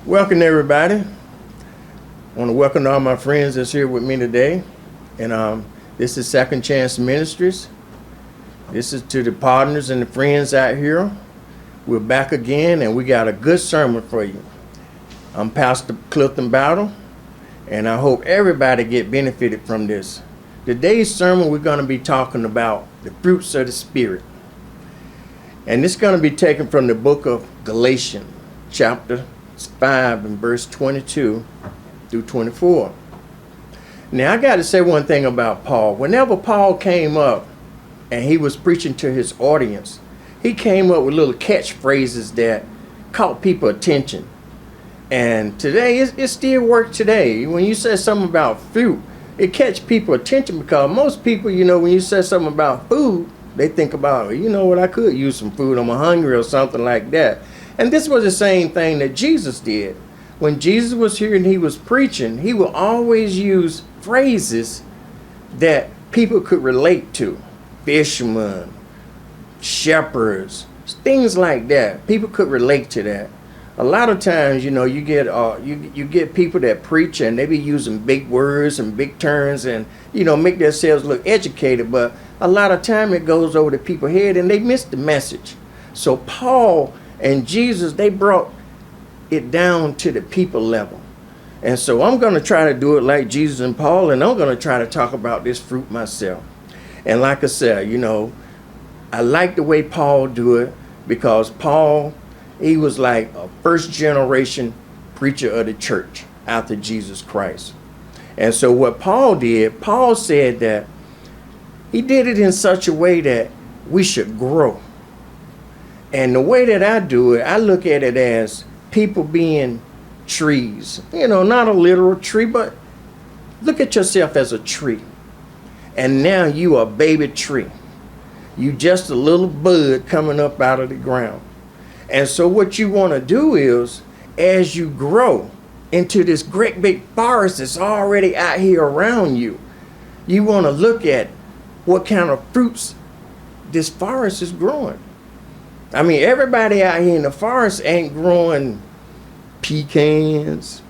Welcome everybody. I want to welcome all my friends that's here with me today. And this is Second Chance Ministries. This is to the partners and the friends out here. We're back again and we got a good sermon for you. I'm Pastor Clifton Battle and I hope everybody get benefited from this. Today's sermon we're going to be talking about the fruits of the Spirit. And it's going to be taken from the book of Galatians chapter 5 and verse 22 through 24. Now I got to say one thing about Paul. Whenever Paul came up and he was preaching to his audience, he came up with little catchphrases that caught people's attention. And today, it still works today. When you say something about fruit, it catch people's attention because most people, when you say something about food, they think about, I could use some food. I'm hungry or something like that. And this was the same thing that Jesus did. When Jesus was here and he was preaching, he would always use phrases that people could relate to. Fishermen, shepherds, things like that. People could relate to that. A lot of times, you get people that preach and they be using big words and big terms and, make themselves look educated. But a lot of time it goes over the people's head and they miss the message. So Paul and Jesus, they brought it down to the people level. And so I'm going to try to do it like Jesus and Paul, and I'm going to try to talk about this fruit myself. And like I said, I like the way Paul do it because Paul, he was like a first generation preacher of the church after Jesus Christ. And so what Paul did, Paul said that he did it in such a way that we should grow. And the way that I do it, I look at it as people being trees. Not a literal tree, but look at yourself as a tree. And now you are a baby tree. You just a little bud coming up out of the ground. And so what you want to do is, as you grow into this great big forest that's already out here around you, you want to look at what kind of fruits this forest is growing. I mean, everybody out here in the forest ain't growing pecans,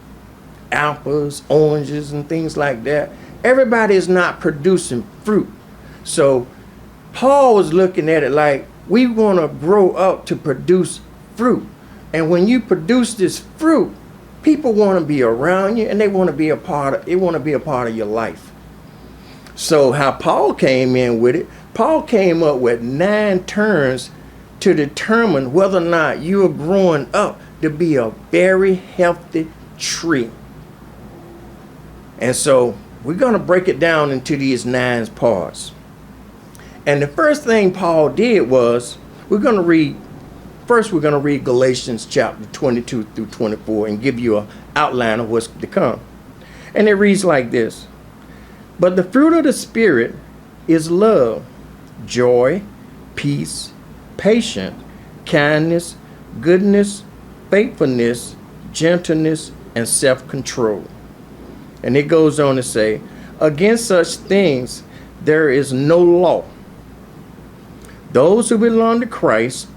apples, oranges, and things like that. Everybody is not producing fruit. So Paul was looking at it like we want to grow up to produce fruit. And when you produce this fruit, people want to be around you and they want to be a part of your life. So how Paul came in with it, Paul came up with 9 terms to determine whether or not you are growing up to be a very healthy tree. And so we're going to break it down into these 9 parts. And the first thing Paul did was, we're going to read Galatians chapter 22 through 24 and give you an outline of what's to come. And it reads like this. But the fruit of the Spirit is love, joy, peace, patience, kindness, goodness, faithfulness, gentleness, and self-control. And it goes on to say, against such things there is no law. Those who belong to Christ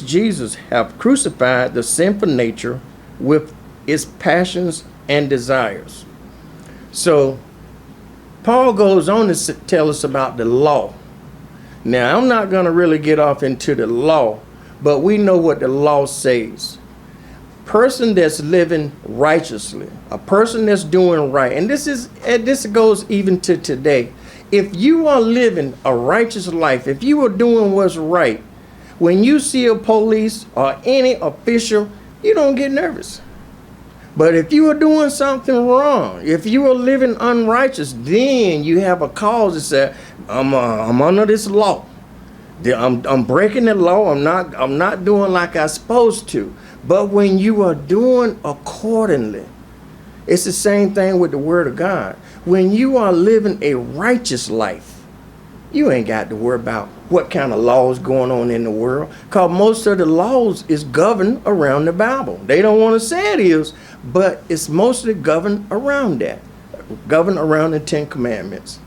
Jesus, have crucified the sinful nature with its passions and desires. So Paul goes on to tell us about the law. Now, I'm not going to really get off into the law, but we know what the law says. Person that's living righteously, a person that's doing right, and this goes even to today. If you are living a righteous life, if you are doing what's right, when you see a police or any official, you don't get nervous. But if you are doing something wrong, if you are living unrighteous, then you have a cause to say, I'm under this law. I'm breaking the law. I'm not doing like I'm supposed to. But when you are doing accordingly, it's the same thing with the Word of God. When you are living a righteous life, you ain't got to worry about what kind of laws going on in the world, because most of the laws is governed around the Bible. They don't want to say it is, but it's mostly governed around that, governed around the 10 Commandments.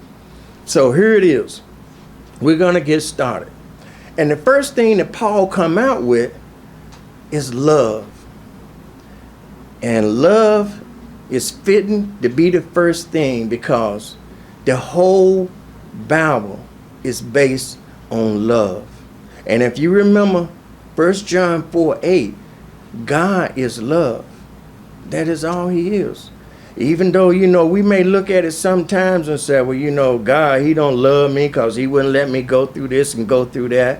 So here it is. We're going to get started. And the first thing that Paul come out with is love. And love is fitting to be the first thing because the whole Bible is based on love. And if you remember 1 John 4:8, God is love. That is all he is. Even though, we may look at it sometimes and say, well, God, he don't love me because he wouldn't let me go through this and go through that.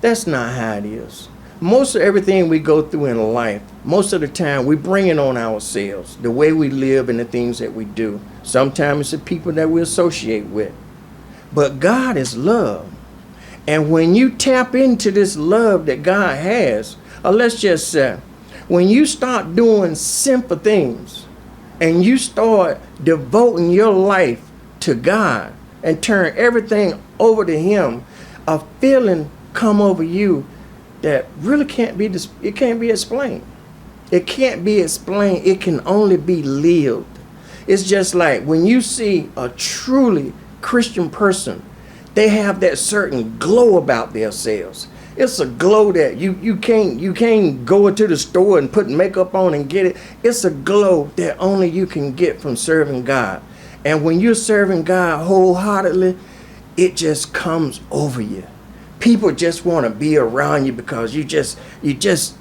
That's not how it is. Most of everything we go through in life, most of the time, we bring it on ourselves. The way we live and the things that we do. Sometimes it's the people that we associate with. But God is love. And when you tap into this love that God has, or let's just say, when you start doing simple things and you start devoting your life to God and turn everything over to him, a feeling come over you that really can't be explained. It can't be explained. It can only be lived. It's just like when you see a truly Christian person, they have that certain glow about themselves. It's a glow that you can't go into the store and put makeup on and get it. It's a glow that only you can get from serving God. And when you're serving God wholeheartedly, it just comes over you. People just want to be around you because you just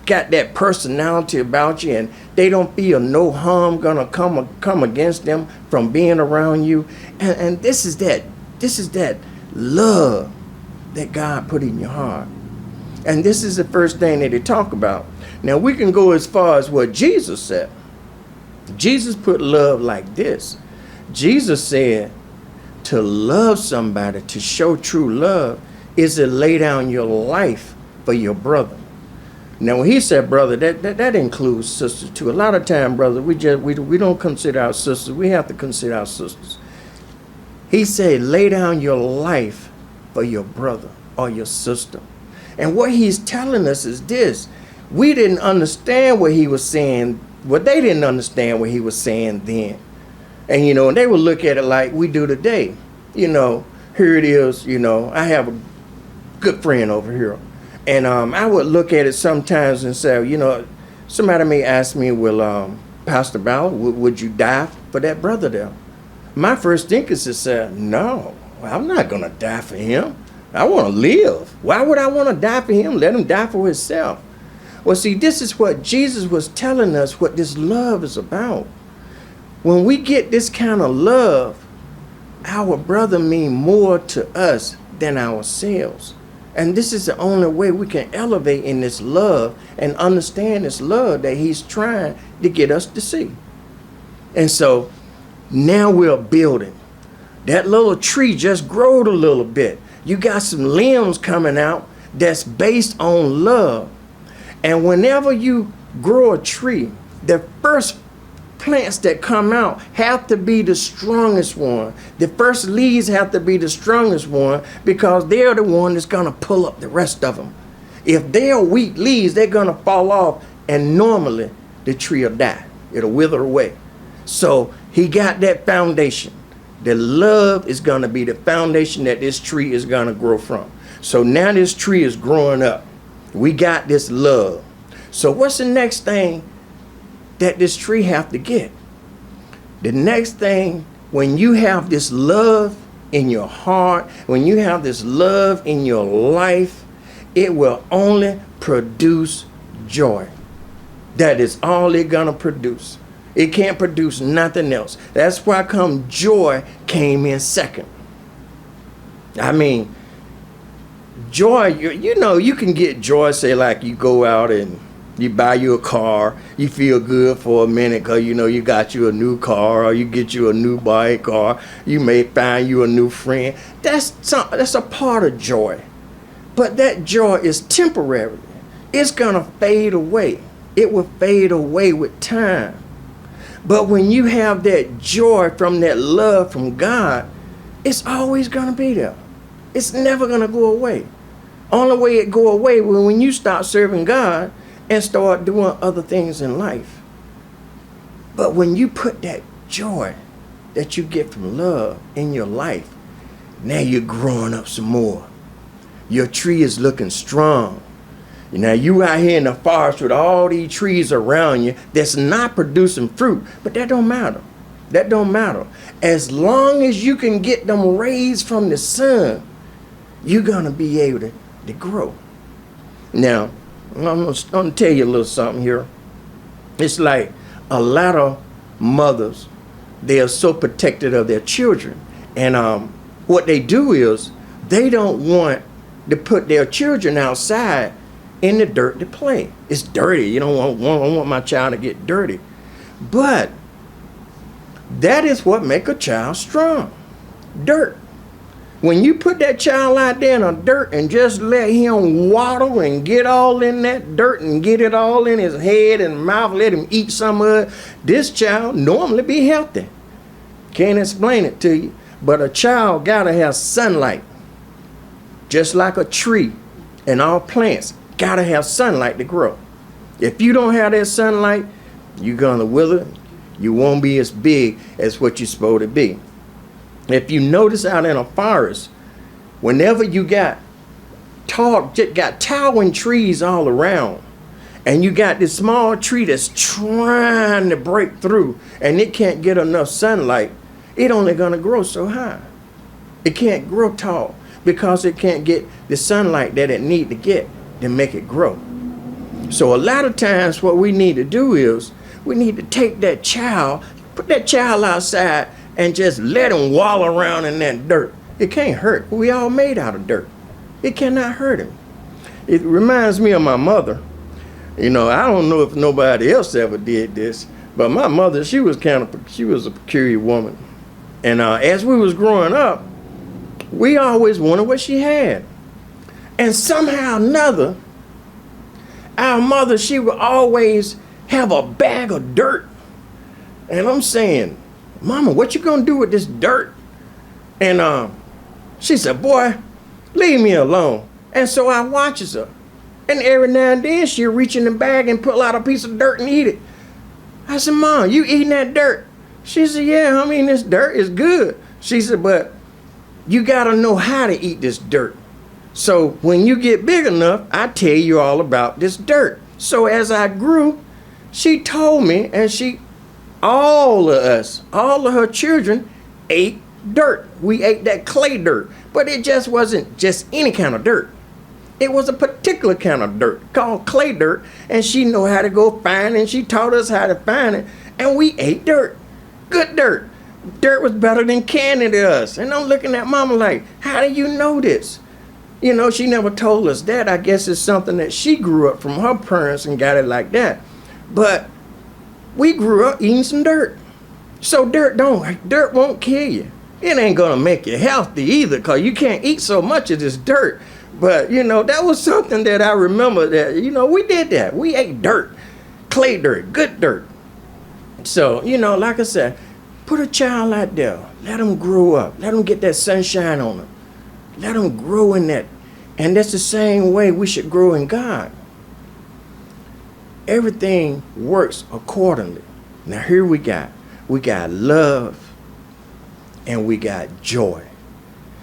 got that personality about you, and they don't feel no harm gonna come against them from being around you. And this is that love that God put in your heart. And this is the first thing that they talk about. Now we can go as far as what Jesus said. Jesus put love like this. Jesus said to love somebody, to show true love, is to lay down your life for your brother. Now when he said brother, that includes sisters too. A lot of time, brother, we don't consider our sisters. We have to consider our sisters. He said lay down your life for your brother or your sister. And what he's telling us is this. We didn't understand what he was saying. Well, they didn't understand what he was saying then. And, they would look at it like we do today. Here it is, I have a good friend over here. And I would look at it sometimes and say, somebody may ask me, well, Pastor Ballard, would you die for that brother there? My first thing is to say, no, I'm not going to die for him. I want to live. Why would I want to die for him? Let him die for himself. Well, see, this is what Jesus was telling us, what this love is about. When we get this kind of love, our brother means more to us than ourselves. And this is the only way we can elevate in this love and understand this love that he's trying to get us to see. And so now we're building. That little tree just growed a little bit. You got some limbs coming out that's based on love. And whenever you grow a tree, the first plants that come out have to be the strongest one. The first leaves have to be the strongest one because they're the one that's going to pull up the rest of them. If they're weak leaves, they're going to fall off, and normally the tree will die. It'll wither away. So he got that foundation. The love is going to be the foundation that this tree is going to grow from. So now this tree is growing up. We got this love. So what's the next thing that this tree have to get? The next thing, when you have this love in your heart, when you have this love in your life, it will only produce joy. That is all it's going to produce. It can't produce nothing else. That's why come joy came in second. I mean, joy, you can get joy, say like you go out and you buy you a car, you feel good for a minute because you got you a new car, or you get you a new bike, or you may find you a new friend. That's a part of joy. But that joy is temporary. It's going to fade away. It will fade away with time. But when you have that joy from that love from God, it's always going to be there. It's never going to go away. Only way it go away when you start serving God and start doing other things in life. But when you put that joy that you get from love in your life, now you're growing up some more. Your tree is looking strong. Now you out here in the forest with all these trees around you that's not producing fruit, but that don't matter. That don't matter. As long as you can get them rays from the sun, you're gonna be able to grow. Now, I'm gonna tell you a little something here. It's like a lot of mothers, they are so protective of their children. And what they do is they don't want to put their children outside in the dirt to play. It's dirty. You don't want my child to get dirty. But that is what make a child strong. Dirt. When you put that child out there in the dirt and just let him waddle and get all in that dirt and get it all in his head and mouth, let him eat some of it, this child normally be healthy. Can't explain it to you, but a child gotta have sunlight. Just like a tree and all plants gotta have sunlight to grow. If you don't have that sunlight, you're gonna wither. You won't be as big as what you're supposed to be. If you notice out in a forest, whenever you got towering trees all around, and you got this small tree that's trying to break through, and it can't get enough sunlight, it only gonna grow so high. It can't grow tall because it can't get the sunlight that it need to get to make it grow. So a lot of times what we need to do is we need to take that child, put that child outside and just let him wallow around in that dirt. It can't hurt. We all made out of dirt. It cannot hurt him. It reminds me of my mother. You know, I don't know if nobody else ever did this, but my mother, she was a peculiar woman. And as we was growing up, we always wanted what she had. And somehow or another, our mother, she would always have a bag of dirt. And I'm saying, Mama, what you gonna do with this dirt? And she said, boy, leave me alone. And so I watches her. And every now and then she'll reach in the bag and pull out a piece of dirt and eat it. I said, Mom, you eating that dirt? She said, yeah, I mean, this dirt is good. She said, but you gotta know how to eat this dirt. So when you get big enough, I tell you all about this dirt. So as I grew, she told me, and all of us, all of her children ate dirt. We ate that clay dirt, but it just wasn't just any kind of dirt. It was a particular kind of dirt called clay dirt, and she knew how to go find it, and she taught us how to find it, and we ate dirt. Good dirt. Dirt was better than candy to us. And I'm looking at Mama like, how do you know this? You know, she never told us that. I guess it's something that she grew up from her parents and got it like that. But we grew up eating some dirt. So dirt won't kill you. It ain't gonna make you healthy either, because you can't eat so much of this dirt. But, you know, that was something that I remember that, you know, we did that. We ate dirt, clay dirt, good dirt. So, you know, like I said, put a child out there. Let them grow up. Let them get that sunshine on them. Let them grow in that. And that's the same way we should grow in God. Everything works accordingly. Now here we got love and we got joy.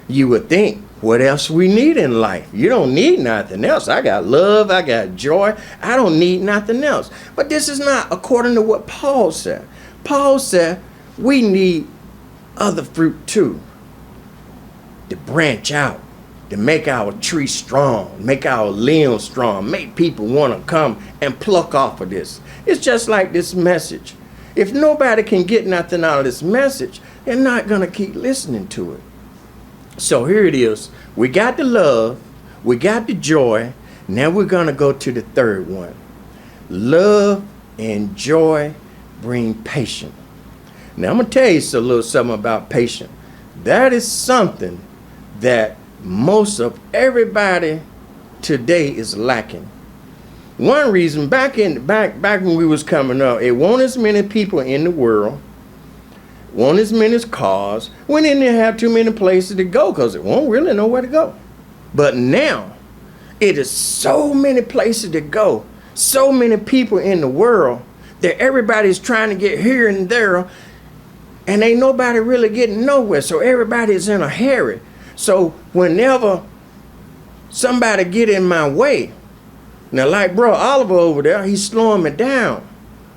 You would think, what else we need in life? You don't need nothing else. I got love, I got joy. I don't need nothing else. But this is not according to what Paul said. Paul said we need other fruit too, to branch out, to make our tree strong, make our limbs strong, make people want to come and pluck off of this. It's just like this message. If nobody can get nothing out of this message, they're not going to keep listening to it. So here it is. We got the love, we got the joy. Now we're going to go to the third one. Love and joy bring patience. Now I'm going to tell you a little something about patience. That is something that most of everybody today is lacking. One reason, back when we was coming up, it wasn't as many people in the world, wasn't as many cars, we didn't have too many places to go because it won't really know where to go. But now, it is so many places to go, so many people in the world that everybody's trying to get here and there, and ain't nobody really getting nowhere. So everybody's in a hurry. So whenever somebody get in my way, Now, like bro Oliver over there, he's slowing me down.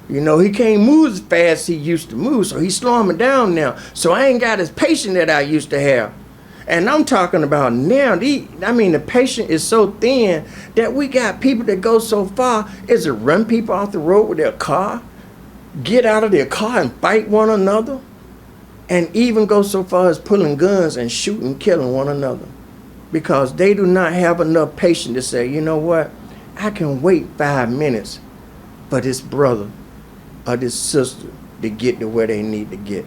You know, he can't move as fast as he used to move, so he's slowing me down now. So I ain't got as patient that I used to have. And I'm talking about now, the patient is so thin that we got people that go so far as to run people off the road with their car, get out of their car and fight one another, and even go so far as pulling guns and shooting, killing one another. Because they do not have enough patience to say, you know what, I can wait 5 minutes for this brother or this sister to get to where they need to get.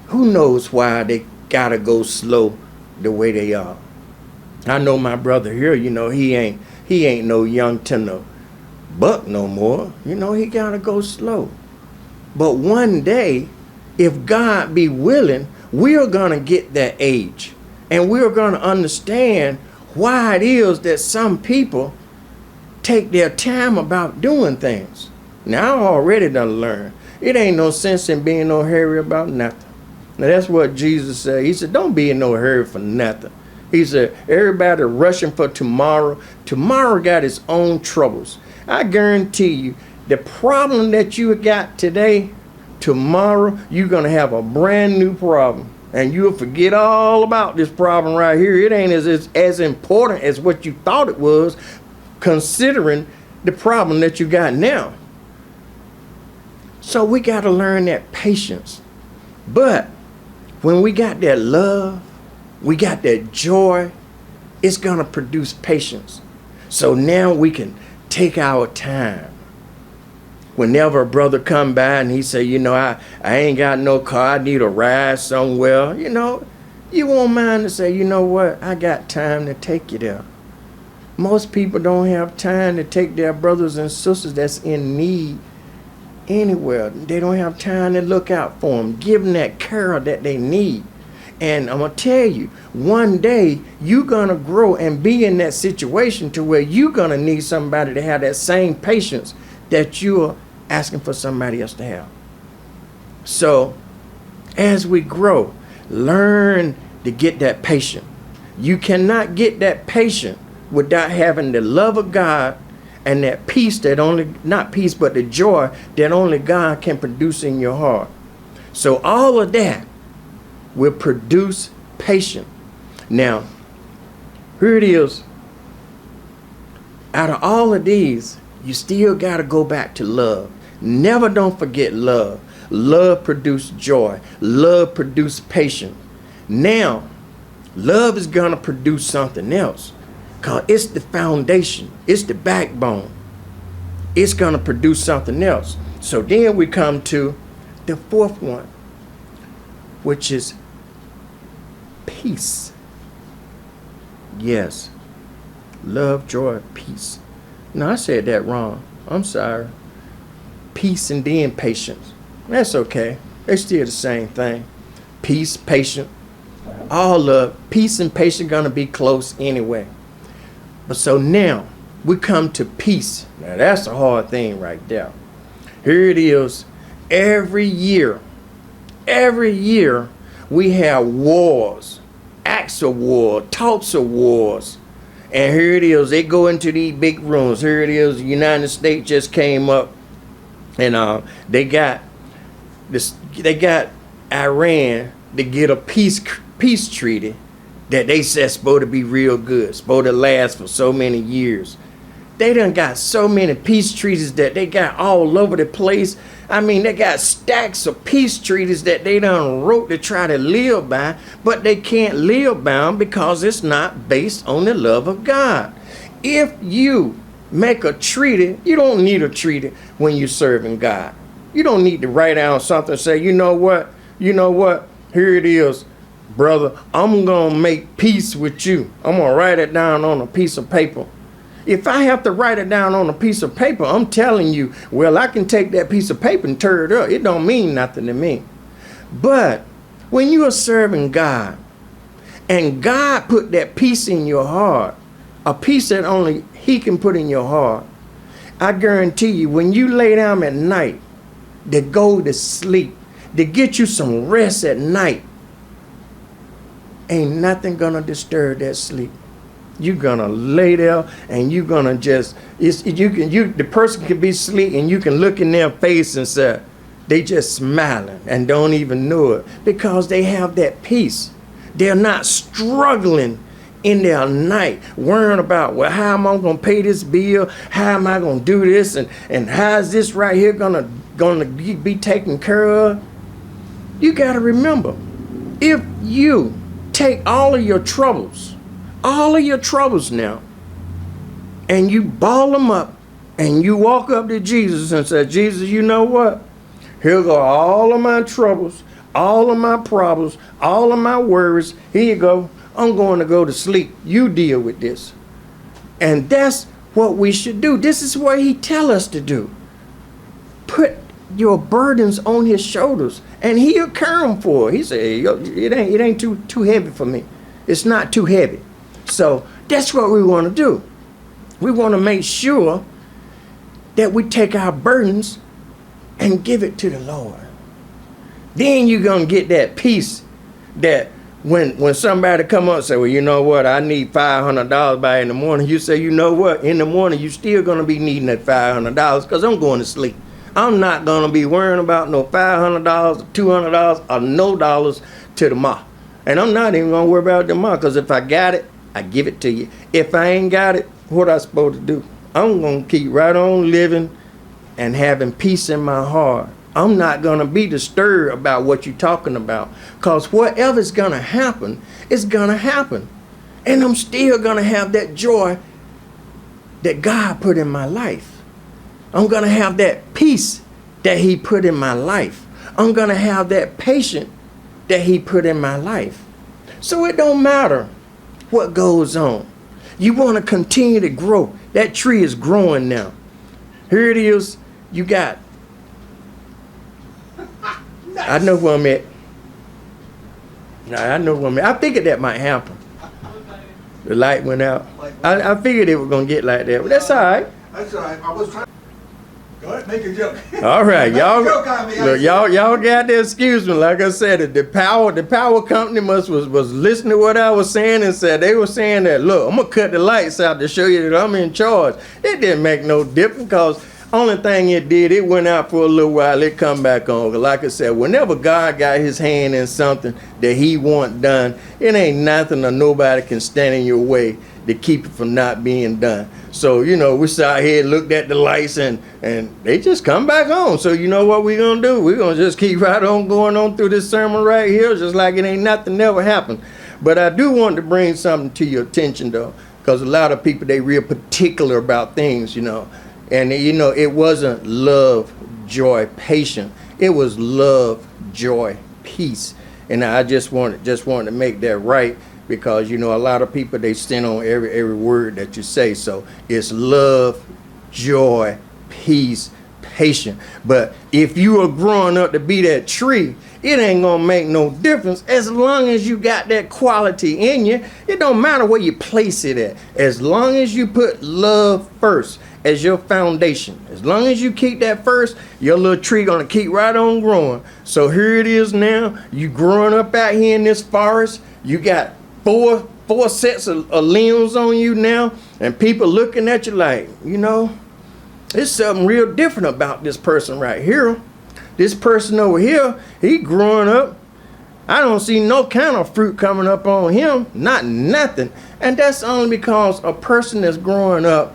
Who knows why they gotta go slow the way they are? I know my brother here, you know, he ain't no young tender buck no more. You know, he gotta go slow. But one day, if God be willing, we are gonna get that age. And we are gonna understand why it is that some people take their time about doing things. Now, I already done learned. It ain't no sense in being no hurry about nothing. Now, that's what Jesus said. He said, don't be in no hurry for nothing. He said, everybody rushing for tomorrow. Tomorrow got its own troubles. I guarantee you, the problem that you got today, tomorrow, you're going to have a brand new problem. And you'll forget all about this problem right here. It ain't as important as what you thought it was, considering the problem that you got now. So we got to learn that patience. But when we got that love, we got that joy, it's going to produce patience. So now we can take our time. Whenever a brother come by and he say, you know, I ain't got no car, I need a ride somewhere, you know, you won't mind to say, you know what, I got time to take you there. Most people don't have time to take their brothers and sisters that's in need anywhere. They don't have time to look out for them, give them that care that they need. And I'm going to tell you, one day you're going to grow and be in that situation to where you're going to need somebody to have that same patience that you're asking for somebody else to have. So as we grow, learn to get that patience. You cannot get that patience without having the love of God and that peace that only, not peace, but the joy that only God can produce in your heart. So all of that will produce patience. Now, here it is. Out of all of these, you still got to go back to love. Never don't forget love. Love produces joy. Love produces patience. Now, love is going to produce something else. Because it's the foundation. It's the backbone. It's going to produce something else. So then we come to the fourth one, which is peace. Yes. Love, joy, peace. No, I said that wrong. I'm sorry. Peace and then patience. That's okay. They're still the same thing. Peace, patience. All love. Peace and patience going to be close anyway. But so now we come to peace. Now that's a hard thing right there. Here it is. Every year we have wars, acts of war, talks of wars. And here it is. They go into these big rooms. Here it is. The United States just came up, and they got Iran to get a peace treaty that they said supposed to be real good, supposed to last for so many years. They done got so many peace treaties that they got all over the place. I mean, they got stacks of peace treaties that they done wrote to try to live by, but they can't live by them because it's not based on the love of God. If you make a treaty, you don't need a treaty when you're serving God. You don't need to write down something and say, you know what, here it is, brother, I'm going to make peace with you. I'm going to write it down on a piece of paper. If I have to write it down on a piece of paper, I'm telling you, well, I can take that piece of paper and tear it up. It don't mean nothing to me. But when you are serving God and God put that peace in your heart, a peace that only He can put in your heart, I guarantee you, when you lay down at night to go to sleep, to get you some rest at night, ain't nothing gonna disturb that sleep. You're gonna lay there and you're gonna just, the person can be asleep and you can look in their face and say, they just smiling and don't even know it, because they have that peace. They're not struggling in their night, worrying about, well, how am I gonna pay this bill? How am I gonna do this? And how is this right here gonna be taken care of? You gotta remember, if you take all of your troubles now, and you ball them up, and you walk up to Jesus and say, Jesus, you know what? Here go all of my troubles, all of my problems, all of my worries. Here you go. I'm going to go to sleep. You deal with this. And that's what we should do. This is what he tell us to do. Put your burdens on his shoulders, and he'll carry them for it. He said, it ain't too heavy for me. It's not too heavy. So that's what we want to do. We want to make sure that we take our burdens and give it to the Lord. Then you're going to get that peace that when somebody come up and say, well, you know what, I need $500 by in the morning, you say, you know what, in the morning you still going to be needing that $500 because I'm going to sleep. I'm not going to be worrying about no $500 or $200 or no dollars to tomorrow. And I'm not even going to worry about tomorrow, because if I got it, I give it to you. If I ain't got it, what I supposed to do? I'm going to keep right on living and having peace in my heart. I'm not going to be disturbed about what you're talking about, because whatever's going to happen is going to happen. And I'm still going to have that joy that God put in my life. I'm going to have that peace that he put in my life. I'm going to have that patience that he put in my life. So it don't matter what goes on. You want to continue to grow. That tree is growing now. Here it is. You got. Nice. I know where I'm at. I know where I'm at. I figured that might happen. The light went out. I figured it was going to get like that. But that's all right. That's all right. I was trying. Go ahead, make a joke. All right, y'all. Look, y'all got to excuse me. Like I said, the power company was listening to what I was saying and said they were saying that, look, I'm gonna cut the lights out to show you that I'm in charge. It didn't make no difference, because only thing it did, it went out for a little while, it come back on. Like I said, whenever God got his hand in something that he want done, it ain't nothing or nobody can stand in your way to keep it from not being done. So, you know, we sat here and looked at the lights and they just come back on. So you know what we're going to do? We're going to just keep right on going on through this sermon right here, just like it ain't nothing never happened. But I do want to bring something to your attention, though, because a lot of people, they real particular about things, you know. And, you know, it wasn't love, joy, patience. It was love, joy, peace. And I just wanted to make that right, because, you know, a lot of people, they stand on every word that you say. So it's love, joy, peace, patience. But if you are growing up to be that tree, it ain't gonna make no difference as long as you got that quality in you. It don't matter where you place it at. As long as you put love first as your foundation, as long as you keep that first, your little tree gonna keep right on growing. So here it is now. You growing up out here in this forest. You got four sets of limbs on you now, and people looking at you like, you know, there's something real different about this person right here. This person over here, he growing up. I don't see no kind of fruit coming up on him, not nothing. And that's only because a person that's growing up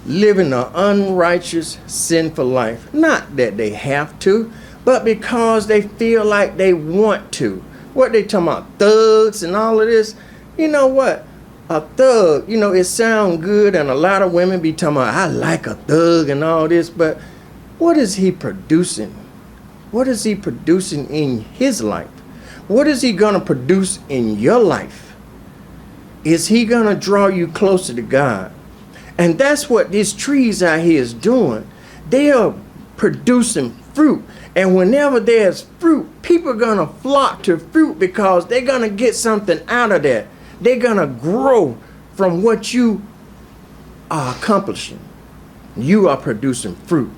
living an unrighteous, sinful life. Not that they have to, but because they feel like they want to. What they talking about, thugs and all of this? You know what? A thug, you know, it sounds good, and a lot of women be talking about, I like a thug and all this, but what is he producing? What is he producing in his life? What is he going to produce in your life? Is he going to draw you closer to God? And that's what these trees out here is doing. They are producing fruit. And whenever there's fruit, people are going to flock to fruit because they're going to get something out of that. They're going to grow from what you are accomplishing. You are producing fruit.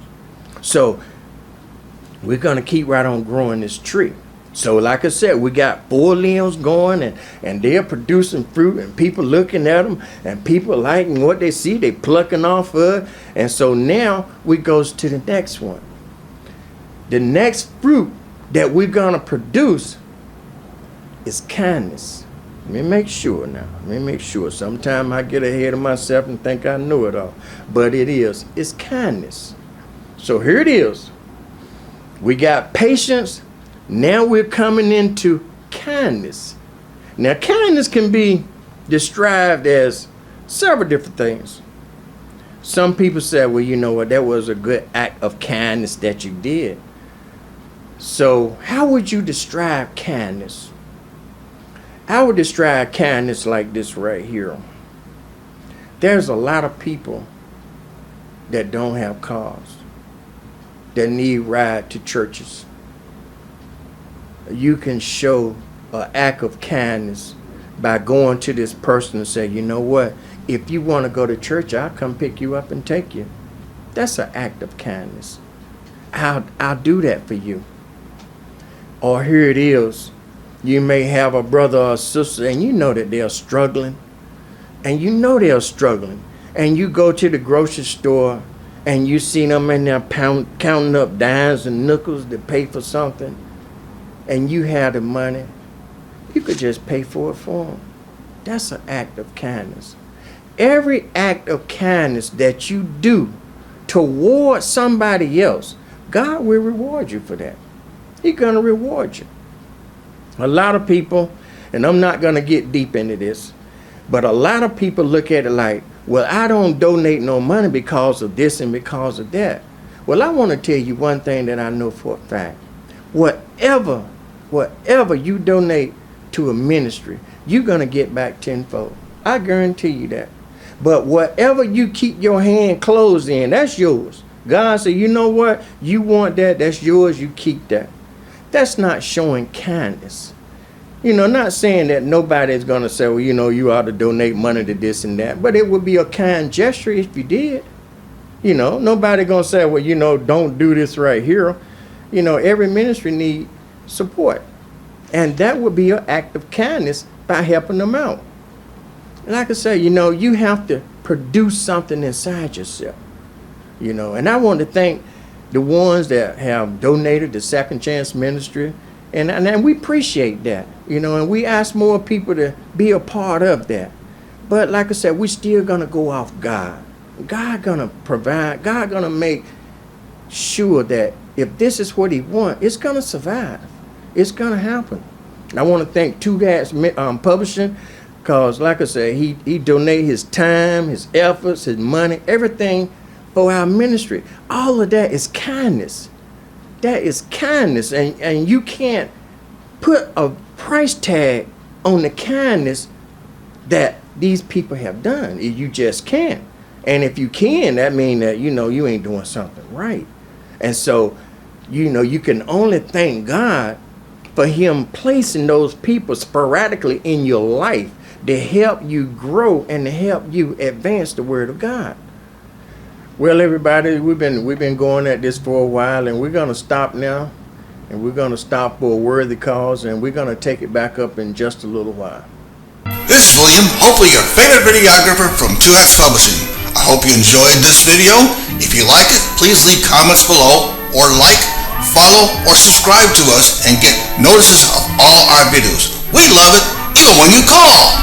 So we're going to keep right on growing this tree. So like I said, we got 4 limbs going, and they're producing fruit, and people looking at them, and people liking what they see, they plucking off of it. And so now we goes to the next one. The next fruit that we're gonna produce is kindness. Let me make sure now. Let me make sure. Sometimes I get ahead of myself and think I know it all. But it's kindness. So here it is. We got patience. Now we're coming into kindness. Now kindness can be described as several different things. Some people say, well, you know what, that was a good act of kindness that you did. So how would you describe kindness? I would describe kindness like this right here. There's a lot of people that don't have cars, that need ride to churches. You can show an act of kindness by going to this person and say, you know what, if you want to go to church, I'll come pick you up and take you. That's an act of kindness. I'll do that for you. Or here it is. You may have a brother or a sister and you know that they're struggling. And you know they're struggling. And you go to the grocery store and you see them in there counting up dimes and nickels to pay for something. And you have the money. You could just pay for it for them. That's an act of kindness. Every act of kindness that you do toward somebody else, God will reward you for that. He's going to reward you. A lot of people, and I'm not going to get deep into this, but a lot of people look at it like, well, I don't donate no money because of this and because of that. Well, I want to tell you one thing that I know for a fact. Whatever you donate to a ministry, you're going to get back tenfold. I guarantee you that. But whatever you keep your hand closed in, that's yours. God said, you know what? You want that, that's yours, you keep that. That's not showing kindness. You know, not saying that nobody's going to say, well, you know, you ought to donate money to this and that. But it would be a kind gesture if you did. You know, nobody going to say, well, you know, don't do this right here. You know, every ministry needs support. And that would be an act of kindness by helping them out. And like I say, you know, you have to produce something inside yourself. You know, and I want to thank the ones that have donated to Second Chance Ministry. And we appreciate that, you know, and we ask more people to be a part of that. But like I said, we still going to go off God. God going to provide. God going to make sure that if this is what he wants, it's going to survive. It's going to happen. I want to thank Two Hats Publishing, because like I said, he donated his time, his efforts, his money, everything for our ministry. All of that is kindness. That is kindness, and you can't put a price tag on the kindness that these people have done. You just can't. And if you can, that means that, you know, you ain't doing something right. And so, you know, you can only thank God for him placing those people sporadically in your life to help you grow and to help you advance the word of God. Well, everybody, we've been going at this for a while, and we're going to stop now, and we're going to stop for a worthy cause, and we're going to take it back up in just a little while. This is William, hopefully your favorite videographer from Two Hats Publishing. I hope you enjoyed this video. If you like it, please leave comments below, or like, follow, or subscribe to us and get notices of all our videos. We love it, even when you call.